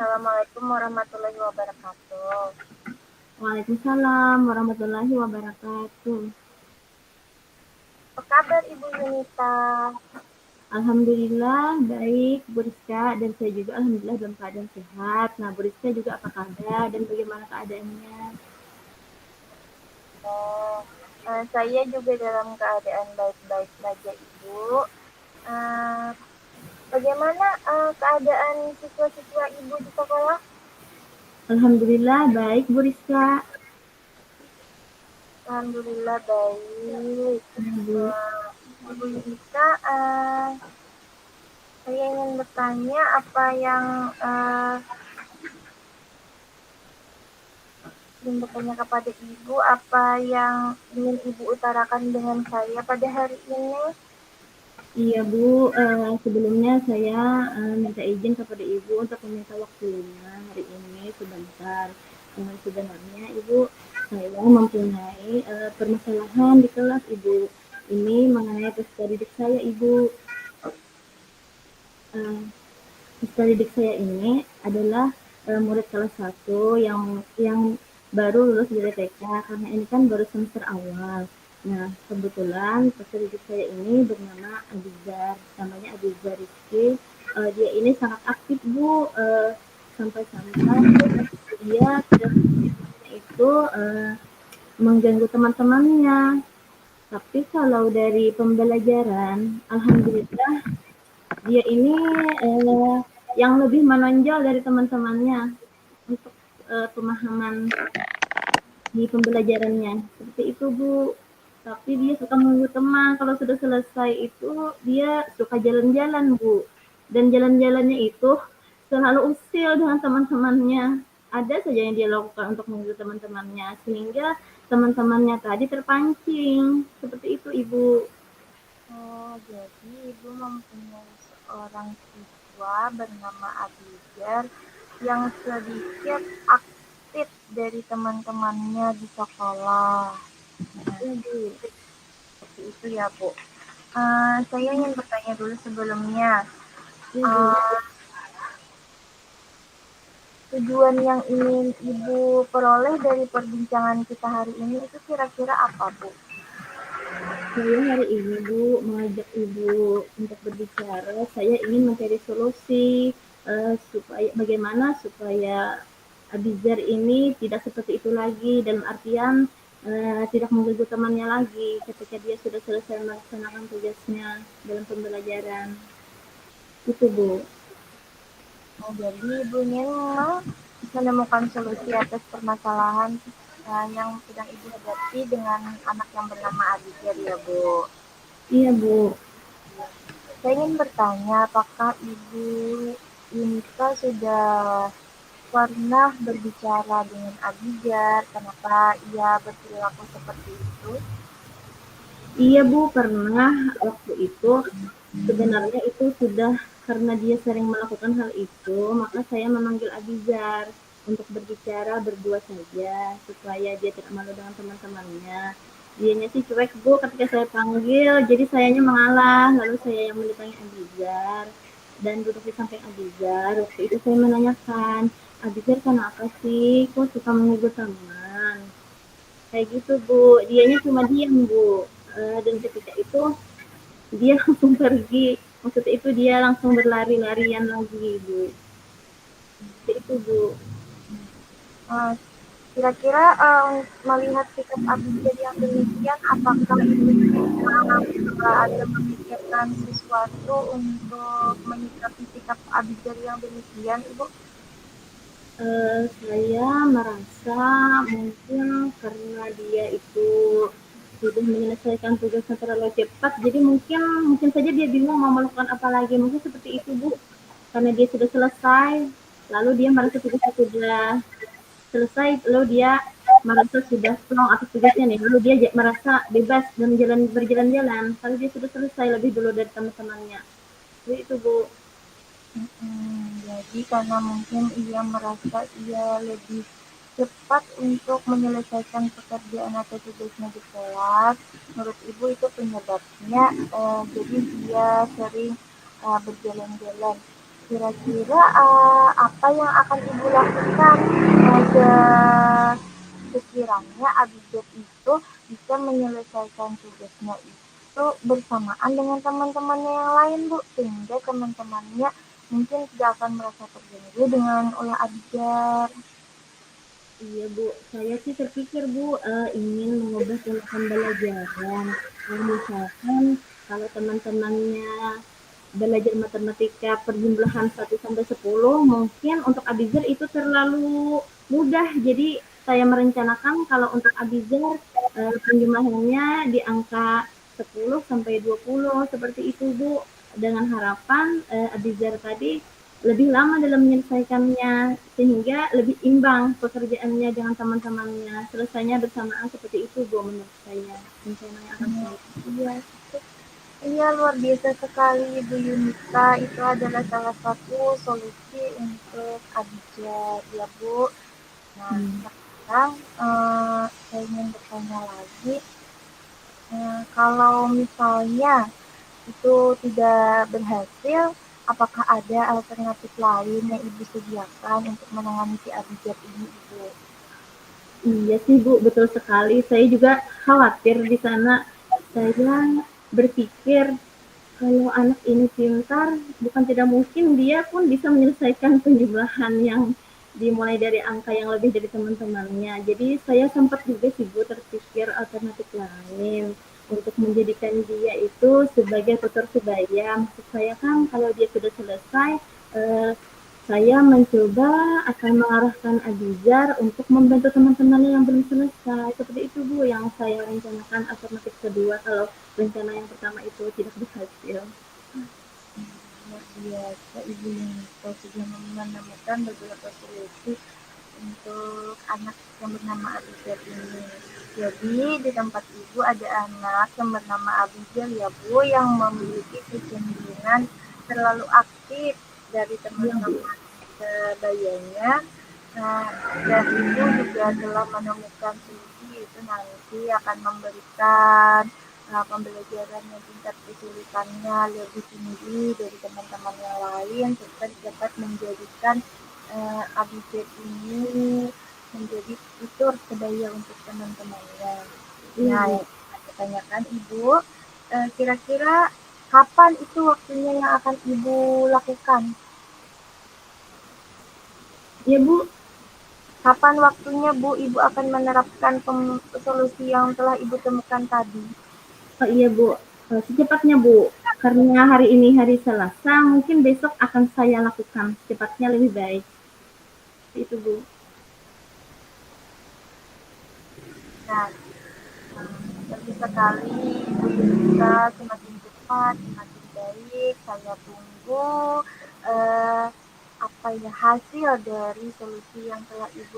Assalamualaikum warahmatullahi wabarakatuh. Waalaikumsalam warahmatullahi wabarakatuh. Apa kabar Ibu Yunita? Alhamdulillah baik Bu Rizka, dan saya juga alhamdulillah dalam keadaan sehat. Nah Bu Rizka juga apa kabar dan bagaimana keadaannya? Saya juga dalam keadaan baik-baik saja Ibu. Eh, Bagaimana keadaan siswa-siswa Ibu di sekolah? Alhamdulillah baik Bu Rizka. Alhamdulillah baik. Ya, Bu. Ibu Yunita, saya ingin bertanya apa yang ingin bertanya kepada Ibu, apa yang ingin Ibu utarakan dengan saya pada hari ini? Iya Bu, sebelumnya saya minta izin kepada Ibu untuk meminta waktunya hari ini sebentar. Sebenarnya Ibu, saya mempunyai permasalahan di kelas Ibu. Ini mengenai peserta didik saya Ibu. Uh, Peserta didik saya ini adalah murid kelas 1 yang baru lulus dari TK, karena ini kan baru semester awal. Nah, kebetulan peserta didik saya ini bernama Abizar, namanya Abizar Rizky. Dia ini sangat aktif Bu, sampai-sampai dia itu mengganggu teman-temannya. Tapi kalau dari pembelajaran, alhamdulillah dia ini yang lebih menonjol dari teman-temannya untuk pemahaman di pembelajarannya. Seperti itu Bu. Tapi dia suka menunggu teman. Kalau sudah selesai itu dia suka jalan-jalan Bu. Dan jalan-jalannya itu selalu usil dengan teman-temannya. Ada saja yang dia lakukan untuk menunggu teman-temannya, sehingga teman-temannya tadi terpancing. Seperti itu Ibu. Oh, jadi Ibu mempunyai seorang siswa bernama Abigail yang sedikit aktif dari teman-temannya di sekolah. Nah, Ya Bu. seperti itu ya, Bu. Saya ingin bertanya dulu sebelumnya. Ya Bu. Uh, Tujuan yang ingin Ibu peroleh dari perbincangan kita hari ini itu kira-kira apa, Bu? Saya hari ini Bu mengajak Ibu untuk berbicara. Saya ingin mencari solusi supaya bagaimana supaya Abizar ini tidak seperti itu lagi, dalam artian tidak mengganggu temannya lagi ketika dia sudah selesai melaksanakan tugasnya dalam pembelajaran. Itu Bu. Nah, jadi Ibu ingin menemukan solusi atas permasalahan yang sedang Ibu hadapi dengan anak yang bernama Abigail ya, Bu. Iya Bu. Saya ingin bertanya, apakah Ibu Yunita sudah pernah berbicara dengan Abigail? Kenapa ia berperilaku seperti itu? Iya Bu, pernah waktu itu. Sebenarnya itu sudah karena dia sering melakukan hal itu, maka saya memanggil Abizar untuk berbicara berdua saja supaya dia tidak malu dengan teman-temannya. Dianya sih cuek Bu ketika saya panggil, jadi sayanya mengalah, lalu saya yang mendatangi Abizar dan duduk di samping Abizar. Waktu itu saya menanyakan, Abizar kenapa sih kok suka menghibur teman? Kayak gitu Bu, dianya cuma diam Bu. Dan ketika itu dia langsung pergi, maksudnya itu dia langsung berlari-larian lagi Bu. Seperti itu Bu. Uh, Kira-kira melihat sikap Abigail yang demikian, apakah Ibu ada memikirkan sesuatu untuk menyikapi sikap Abigail yang demikian, Ibu? Saya merasa mungkin karena dia itu sudah menyelesaikan tugasnya terlalu cepat, jadi mungkin saja dia bingung mau melakukan apa lagi, mungkin seperti itu Bu. Karena dia sudah selesai, lalu dia merasa tugasnya sudah selesai, lalu dia merasa sudah plong atas tugasnya nih, lalu dia merasa bebas dan berjalan-jalan, kalau dia sudah selesai lebih dulu dari teman-temannya. Jadi itu Bu. Jadi karena mungkin ia merasa ia lebih cepat untuk menyelesaikan pekerjaan atau tugasnya di kelas, menurut Ibu itu penyebabnya, jadi dia sering berjalan-jalan. kira-kira apa yang akan Ibu lakukan sekiranya Abijat itu bisa menyelesaikan tugasnya itu bersamaan dengan teman-temannya yang lain, Bu, sehingga teman-temannya mungkin tidak akan merasa terganggu dengan ulah Abijat. Iya Bu, saya sih terpikir Bu, ingin mengubah pola pembelajaran. Misalkan kalau teman-temannya belajar matematika perjumlahan 1 sampai 10, mungkin untuk Abizar itu terlalu mudah. Jadi saya merencanakan kalau untuk Abizar penjumlahannya di angka 10 sampai 20 seperti itu Bu. Dengan harapan Abizar tadi lebih lama dalam menyelesaikannya sehingga lebih imbang pekerjaannya dengan teman-temannya, selesainya bersamaan seperti itu Bu menurut saya rencana yang akan saya. Iya, iya, luar biasa sekali Ibu Yunita. Itu adalah salah satu solusi untuk Abijat ya Bu. Nah, sekarang saya ingin bertanya lagi, kalau misalnya itu tidak berhasil, apakah ada alternatif lain yang Ibu sediakan untuk menangani si Abijat ini, Ibu? Iya sih Bu, betul sekali. Saya juga khawatir di sana. Saya berpikir kalau anak ini pintar, bukan tidak mungkin dia pun bisa menyelesaikan penjumlahan yang dimulai dari angka yang lebih dari teman-temannya. Jadi saya sempat juga sih Bu terpikir alternatif lain untuk menjadikan dia itu sebagai tutor sebaya. Maksud saya kan kalau dia sudah selesai, eh, saya mencoba akan mengarahkan Abizar untuk membantu teman-temannya yang belum selesai. Seperti itu Bu yang saya rencanakan alternatif kedua kalau rencana yang pertama itu tidak berhasil. Luar biasa Ibu Yunita sudah menemukan beberapa solusi untuk anak yang bernama Abigail ini. Jadi di tempat Ibu ada anak yang bernama Abigail ya Bu, yang memiliki kecenderungan terlalu aktif dari teman-teman sebayanya. Nah, dan Ibu juga telah menemukan solusi, itu nanti akan memberikan pembelajaran yang tingkat kesulitannya lebih tinggi dari teman-teman yang lain, serta dapat menjadikan Abijat ini menjadi tutor sebaya untuk teman-temannya. Nah, yang saya tanyakan Ibu, kira-kira kapan itu waktunya yang akan Ibu lakukan? Ya Bu, Kapan waktunya Bu Ibu akan menerapkan solusi yang telah Ibu temukan tadi? oh iya Bu, secepatnya Bu. Karena hari ini hari Selasa, mungkin besok akan saya lakukan. Secepatnya lebih baik. Itu Bu. Nah, seperti sekali Ibu Yunita, semakin cepat, semakin baik. Saya tunggu eh, apa ya hasil dari solusi yang telah Ibu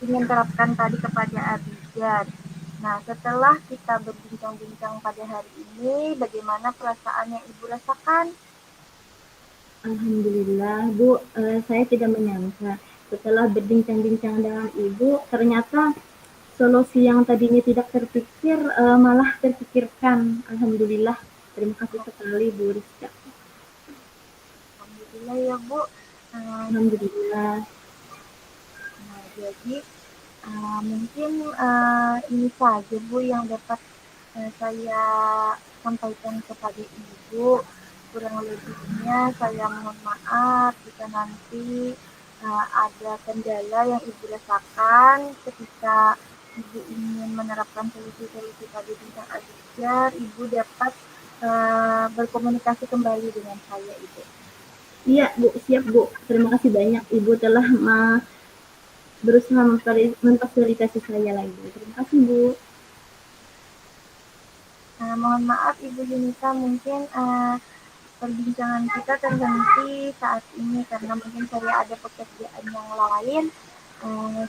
ingin terapkan tadi kepada Abijat. Nah, setelah kita berbincang-bincang pada hari ini, bagaimana perasaan yang Ibu rasakan? Alhamdulillah Bu, saya tidak menyangka setelah berbincang-bincang dengan Ibu, ternyata solusi yang tadinya tidak terpikir malah terpikirkan. Alhamdulillah, terima kasih sekali Bu Rizka. Alhamdulillah ya Bu. Alhamdulillah. Nah, jadi mungkin ini saja Bu yang dapat saya sampaikan kepada Ibu. Kurang lebihnya saya mohon maaf jika nanti ada kendala yang Ibu rasakan ketika Ibu ingin menerapkan solusi-solusi tadi tentang Abijad. Ibu dapat berkomunikasi kembali dengan saya Ibu. Iya Bu, siap Bu. Terima kasih banyak Ibu telah berusaha memfasilitasi saya lagi. Terima kasih Bu. Mohon maaf Ibu Yunita, mungkin perbincangan kita terhenti saat ini karena mungkin saya ada pekerjaan yang lain.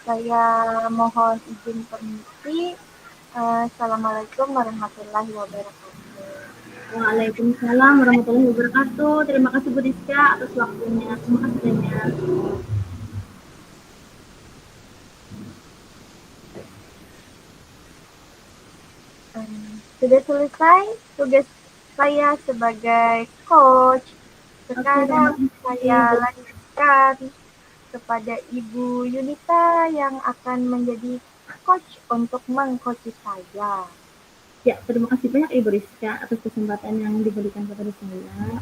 Saya mohon izin permisi. Assalamualaikum warahmatullahi wabarakatuh. Waalaikumsalam warahmatullahi wabarakatuh. Terima kasih Bu Rizka atas waktunya. Terima kasih banyak. Sudah selesai tugas saya sebagai coach. Oke, terima Sekarang kasih. saya lanjutkan kepada Ibu Yunita yang akan menjadi coach untuk mengcoach saya. Ya, terima kasih banyak Ibu Rizka atas kesempatan yang diberikan kepada saya.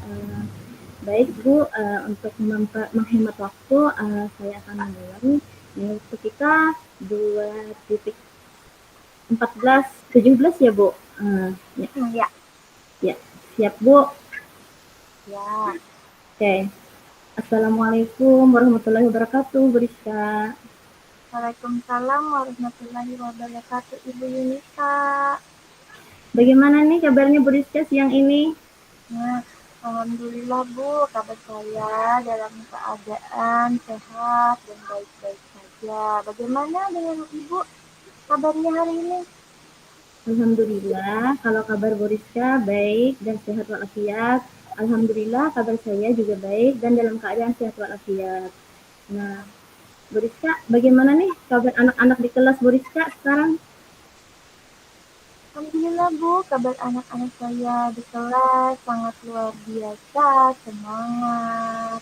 Baik Bu, untuk menghemat waktu, saya akan mulai. Waktu kita 2.14 17 ya Bu. Ya, Ya, ya, siap Bu. ya. Oke. Assalamualaikum warahmatullahi wabarakatuh, Bu Rizka. Waalaikumsalam warahmatullahi wabarakatuh, Ibu Yunita. Bagaimana nih kabarnya Bu Rizka siang ini? Nah, alhamdulillah Bu, kabar saya dalam keadaan sehat dan baik-baik saja. Bagaimana dengan Ibu kabarnya hari ini? Alhamdulillah, kalau kabar Bu Rizka baik dan sehat walafiat. Alhamdulillah kabar saya juga baik dan dalam keadaan sehat walafiat. Nah, Bu Rizka, bagaimana nih kabar anak-anak di kelas Bu Rizka sekarang? Alhamdulillah Bu, kabar anak-anak saya di kelas sangat luar biasa, semangat.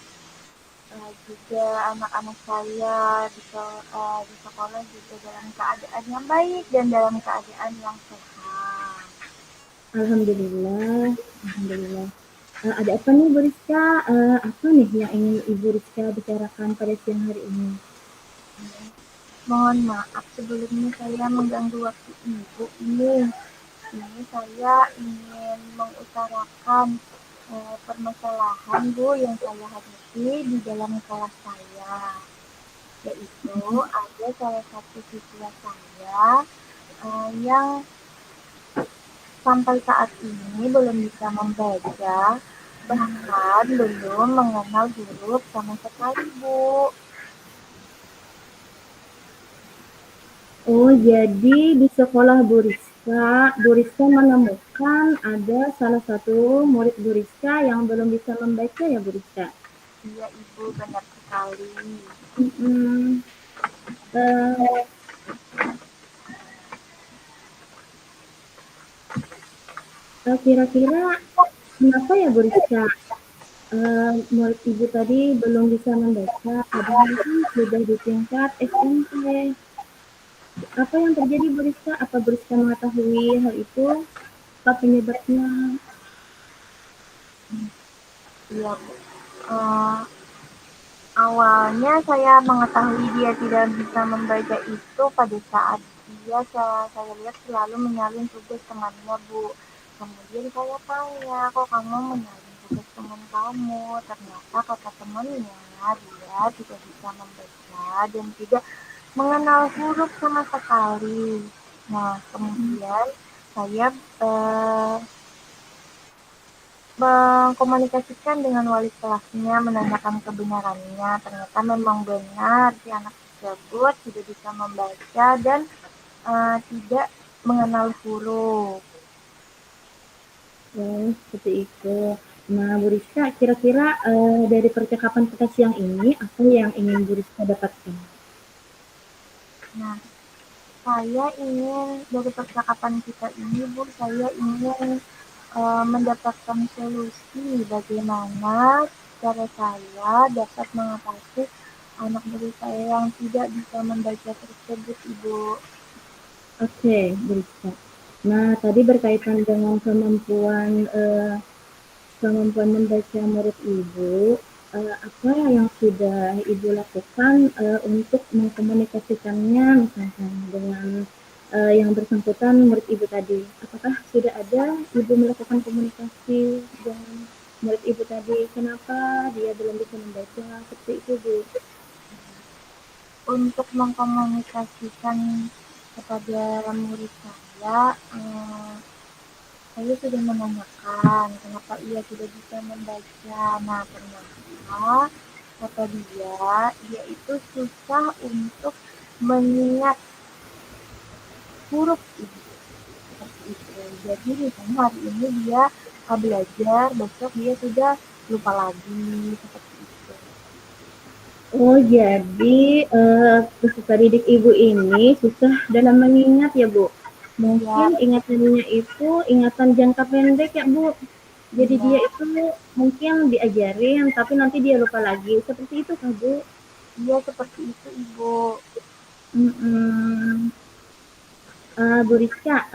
Juga anak-anak saya di sekolah juga dalam keadaan yang baik dan dalam keadaan yang sehat. Alhamdulillah, alhamdulillah. Ada apa nih Bu Rizka? Apa nih yang ingin Ibu Rizka bicarakan pada siang hari ini? Mohon maaf sebelumnya saya mengganggu waktu Ibu ini. Ini saya ingin mengutarakan permasalahan Bu yang saya hadapi di dalam kelas saya. Yaitu ada salah satu siswa saya yang sampai saat ini belum bisa membaca, bahkan belum mengenal huruf sama sekali, Bu. Oh, jadi di sekolah Bu Rizka menemukan ada salah satu murid Bu Rizka yang belum bisa membaca ya Bu Rizka? Iya, Ibu, benar sekali. Hmm, eh, kira-kira kenapa ya Bu Rizka? Murid Ibu tadi belum bisa membaca, padahal kan sudah di tingkat SMP. Apa yang terjadi Bu Rizka? Apa Bu Rizka mengetahui hal itu? Apa penyebabnya? Iya, Bu. Uh, Awalnya saya mengetahui dia tidak bisa membaca itu pada saat saya lihat selalu menyalin tugas temannya, Bu. Kemudian saya tanya, kok kamu menyalin tugas teman kamu? Ternyata kata temannya dia tidak bisa membaca dan tidak mengenal huruf sama sekali. Nah, kemudian saya eh, mengkomunikasikan dengan wali kelasnya, menanyakan kebenarannya. Ternyata memang benar si anak tersebut tidak bisa membaca dan tidak mengenal huruf. Oh, seperti itu. Nah, Bu Rizka, kira-kira dari percakapan kita siang ini, apa yang ingin Bu Rizka dapatkan? Nah, saya ingin dari percakapan kita ini, Bu, saya ingin mendapatkan solusi bagaimana cara saya dapat mengatasi anak murid saya yang tidak bisa membaca tersebut, Ibu. Oke, Bu Rizka. Nah, tadi berkaitan dengan kemampuan membaca murid Ibu, apa yang sudah Ibu lakukan untuk mengkomunikasikannya misalkan dengan yang bersangkutan murid Ibu tadi? Apakah sudah ada Ibu melakukan komunikasi dengan murid Ibu tadi? Kenapa dia belum bisa membaca? Seperti itu, Bu. Untuk mengkomunikasikan kepada murid saya sudah menanyakan kenapa ia tidak bisa membaca. Nah, ternyata kata dia itu susah untuk mengingat huruf itu. Seperti itu. Jadi misalnya hari ini dia belajar, besok dia sudah lupa lagi. Seperti itu. Oh, jadi peserta didik Ibu ini susah dalam mengingat ya, Bu? Ya, Mungkin ingatannya itu ingatan jangka pendek ya, Bu? Jadi Iya, dia itu mungkin diajarin, tapi nanti dia lupa lagi. Seperti itu kan, Bu? iya seperti itu Ibu. Mhm. Bu Rizka,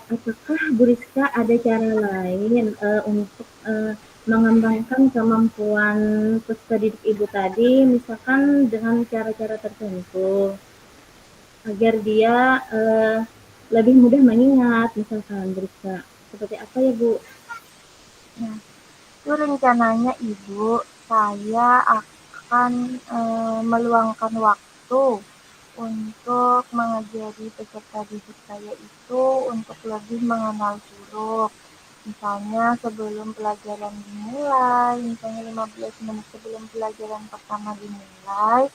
apakah Bu Rizka ada cara lain, untuk, mengembangkan kemampuan peserta didik Ibu tadi, misalkan dengan cara-cara tertentu, agar dia, lebih mudah mengingat misalkan Bu Rizka. Seperti apa ya, Bu? Nah, itu rencananya Ibu, saya akan meluangkan waktu untuk mengajari peserta didik saya itu untuk lebih mengenal huruf. Misalnya sebelum pelajaran dimulai, misalnya 15 menit sebelum pelajaran pertama dimulai,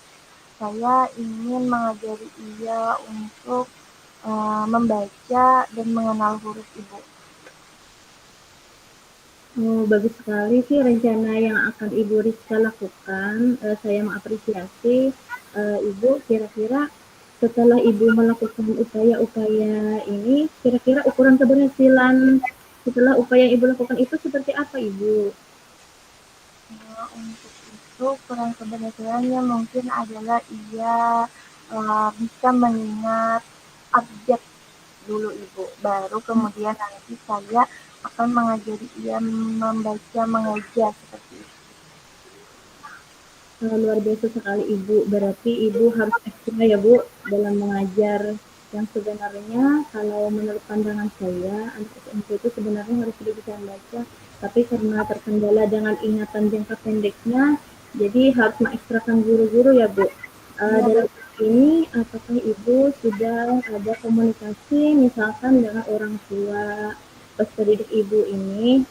saya ingin mengajari ia untuk membaca dan mengenal huruf Ibu. Oh, bagus sekali sih rencana yang akan Ibu Rizka lakukan. Saya mengapresiasi Ibu. Kira-kira setelah Ibu melakukan upaya-upaya ini, kira-kira ukuran keberhasilan setelah upaya yang Ibu lakukan itu seperti apa, Ibu? Nah, untuk itu kurang keberhasilannya mungkin adalah ia bisa mengingat objek dulu Ibu, baru kemudian nanti saya akan mengajari ia membaca mengajar seperti itu. Luar biasa sekali Ibu. Berarti Ibu harus ekstra ya Bu dalam mengajar. Yang sebenarnya kalau menurut pandangan saya, anak SMP itu sebenarnya harus sudah bisa membaca, tapi karena terkendala dengan ingatan jangka pendeknya, jadi harus mengekstrakan guru-guru ya Bu. Iya Dalam betul. ini, apakah Ibu sudah ada komunikasi misalkan dengan orang tua peserta didik Ibu ini?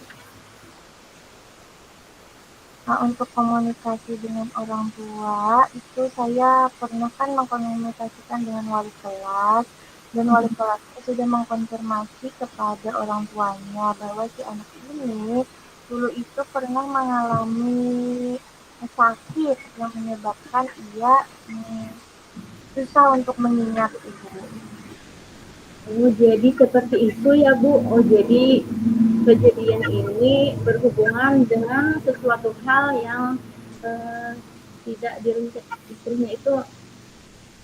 Nah, untuk komunikasi dengan orang tua itu saya pernah kan mengkomunikasikan dengan wali kelas dan wali kelas sudah mengkonfirmasi kepada orang tuanya bahwa si anak ini dulu itu pernah mengalami sakit yang menyebabkan ia susah untuk mengingat Ibu. Oh, jadi seperti itu ya, Bu. Oh, jadi kejadian ini berhubungan dengan sesuatu hal yang eh, tidak direncanakan istrinya itu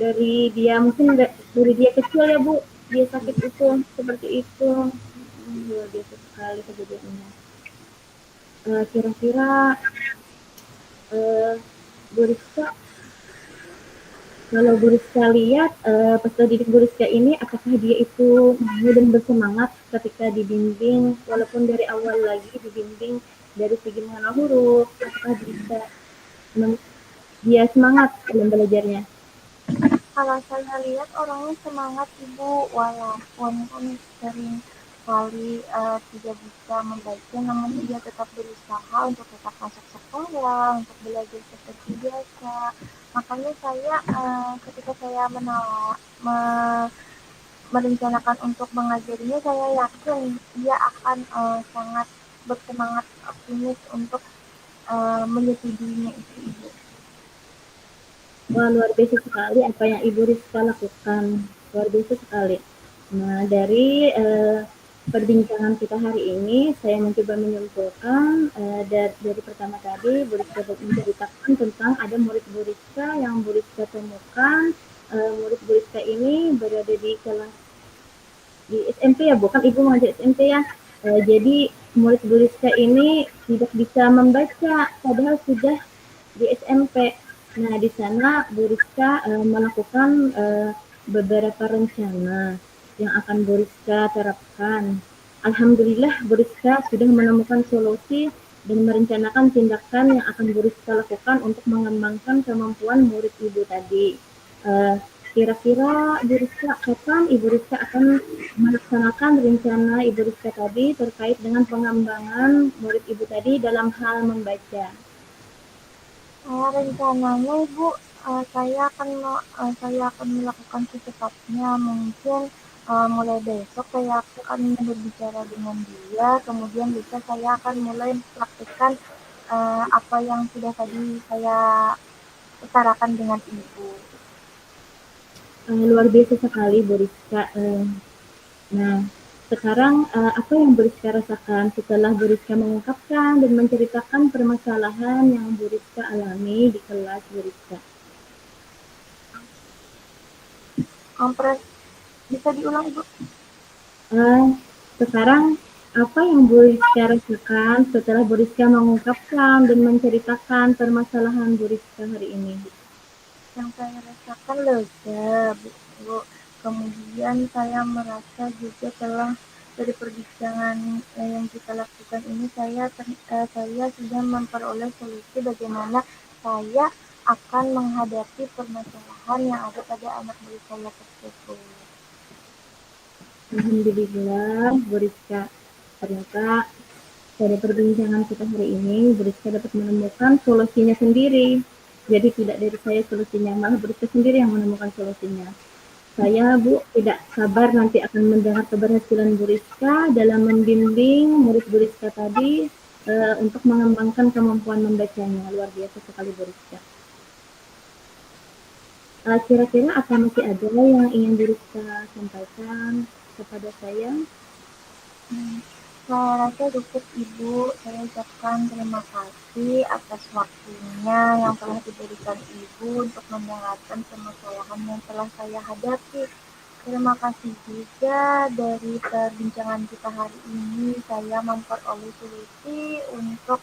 dari dia mungkin dari dia kecil ya, Bu. Dia sakit itu seperti itu. Luar biasa sekali kejadiannya. Kira-kira Bu Rizka, kalau Bu Rizka lihat peserta didik Bu Rizka ini, apakah dia itu mau dan bersemangat ketika dibimbing, walaupun dari awal lagi dibimbing dari segi mengenal huruf, apakah bisa dia semangat dalam belajarnya? Kalau saya lihat orangnya semangat Ibu, walaupun kan sering kali tidak bisa membaca, namun dia tetap berusaha untuk tetap masuk sekolah, untuk belajar seperti biasa. Makanya saya ketika saya merencanakan untuk mengajarinya, saya yakin dia akan sangat bersemangat optimis untuk menyetujuinya itu Ibu. Wah, luar biasa sekali apa yang Ibu Rizka lakukan. Luar biasa sekali. Nah, dari perbincangan kita hari ini, saya mencoba menyimpulkan dari pertama tadi, Bu Rizka menceritakan tentang ada murid Bu Rizka yang Bu Rizka temukan. Murid Bu Rizka ini berada di kelas di SMP ya, bukan Ibu mengajar SMP ya. Jadi murid Bu Rizka ini tidak bisa membaca, padahal sudah di SMP. Nah, di sana Bu Rizka melakukan beberapa rencana yang akan Bu Rizka terapkan. Alhamdulillah Bu Rizka sudah menemukan solusi dan merencanakan tindakan yang akan Bu Rizka lakukan untuk mengembangkan kemampuan murid Ibu tadi. Eh, Kira-kira Ibu Rizka kapan Ibu Rizka akan melaksanakan rencana Ibu Rizka tadi terkait dengan pengembangan murid Ibu tadi dalam hal membaca? Rencananya Ibu, saya akan melakukan secepatnya, mungkin mulai besok saya akan berbicara dengan dia, kemudian bisa saya akan mulai praktikkan apa yang sudah tadi saya utarakan dengan Ibu. Luar biasa sekali Bu Rizka. Nah, Sekarang apa yang Bu Rizka rasakan setelah Bu Rizka mengungkapkan dan menceritakan permasalahan yang Bu Rizka alami di kelas Bu Rizka? Kompres bisa diulang Ibu? Sekarang apa yang Bu Rizka rasakan setelah Bu Rizka mengungkapkan dan menceritakan permasalahan Bu Rizka hari ini? Yang saya rasakan lega Bu. Kemudian saya merasa juga telah dari perbincangan yang kita lakukan ini saya sudah memperoleh solusi bagaimana saya akan menghadapi permasalahan yang ada pada anak murid saya tersebut. Alhamdulillah Bu Rizka, ternyata dari perbincangan kita hari ini Bu Rizka dapat menemukan solusinya sendiri. Jadi tidak dari saya solusinya, malah Bu Rizka sendiri yang menemukan solusinya. Saya Bu tidak sabar nanti akan mendengar keberhasilan Bu Rizka dalam membimbing murid Bu Rizka tadi untuk mengembangkan kemampuan membacanya. Luar biasa sekali Bu Rizka. Kira-kira apa masih ada yang ingin Bu Rizka sampaikan kepada saya? Saya rasa cukup Ibu, saya ucapkan terima kasih atas waktunya yang telah diberikan Ibu untuk mendengarkan permasalahan yang telah saya hadapi. Terima kasih juga dari perbincangan kita hari ini, saya memperoleh solusi untuk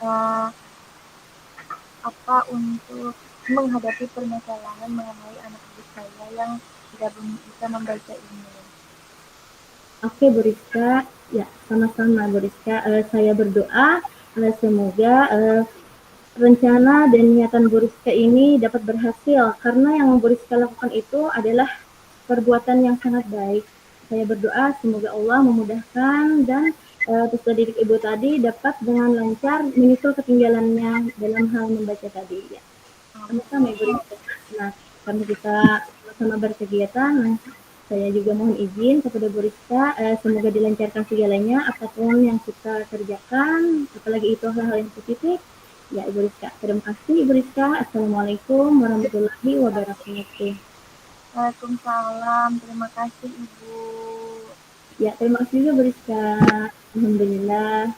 uh, untuk menghadapi permasalahan mengenai anak didik saya yang tidak bisa membaca ini. Oke Bu Rizka, ya sama-sama Bu Rizka. Saya berdoa semoga rencana dan niatan Bu Rizka ini dapat berhasil karena yang Bu Rizka lakukan itu adalah perbuatan yang sangat baik. Saya berdoa semoga Allah memudahkan dan peserta didik Ibu tadi dapat dengan lancar menyusul ketinggalannya dalam hal membaca tadi. Ya, sama-sama Ibu Rizka. Nah, karena kita sama-sama berkegiatan, saya juga mohon izin kepada Bu Rizka, semoga dilancarkan segalanya, apapun yang kita kerjakan, apalagi itu hal-hal yang positif. Ya, Ibu Rizka. Terima kasih, Ibu Rizka. Assalamualaikum warahmatullahi wabarakatuh. Waalaikumsalam, terima kasih Ibu. Ya, terima kasih juga Bu Rizka. Alhamdulillah.